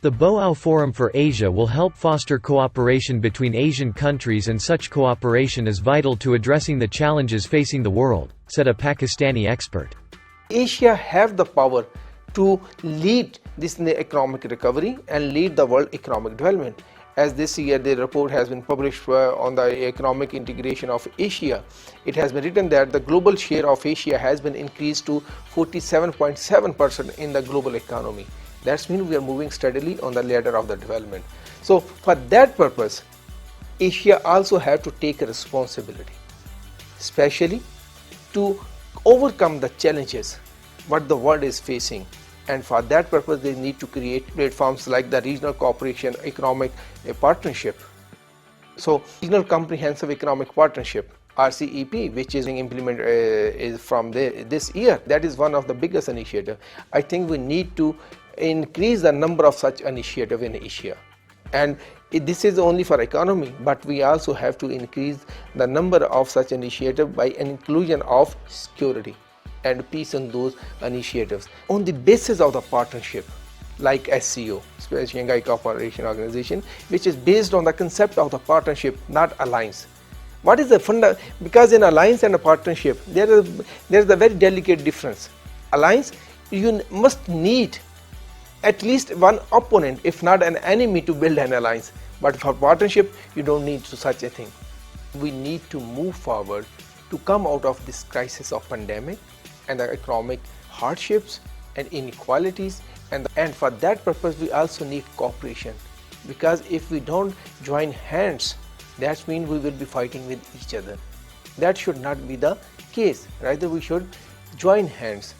The Boآou Forum for Asia will help foster cooperation between Asian countries, and such cooperation is vital to addressing the challenges facing the world, said a Pakistani expert. Asia have the power to lead this economic recovery and lead the world economic development. As this year the report has been published on the economic integration of Asia, it has been written that the global share of Asia has been increased to 47.7% in the global economy. That means we are moving steadily on the ladder of the development. So for that purpose, Asia also have to take a responsibility, especially to overcome the challenges what the world is facing. And for that purpose they need to create platforms like the Regional Cooperation Economic Partnership. So Regional Comprehensive Economic Partnership, RCEP, which is implemented is from this year, that is one of the biggest initiatives. I think we need to increase the number of such initiatives in Asia. And this is only for economy, but we also have to increase the number of such initiatives by inclusion of security and peace in those initiatives. On the basis of the partnership, like SCO, Shanghai Cooperation Organization, which is based on the concept of the partnership, not alliance. What is the because in alliance and a partnership, there is a very delicate difference. Alliance, you must need at least one opponent, if not an enemy, to build an alliance. But for partnership, you don't need such a thing. We need to move forward to come out of this crisis of pandemic and the economic hardships and inequalities, and for that purpose we also need cooperation, because if we don't join hands, that means we will be fighting with each other. That should not be the case. Rather we should join hands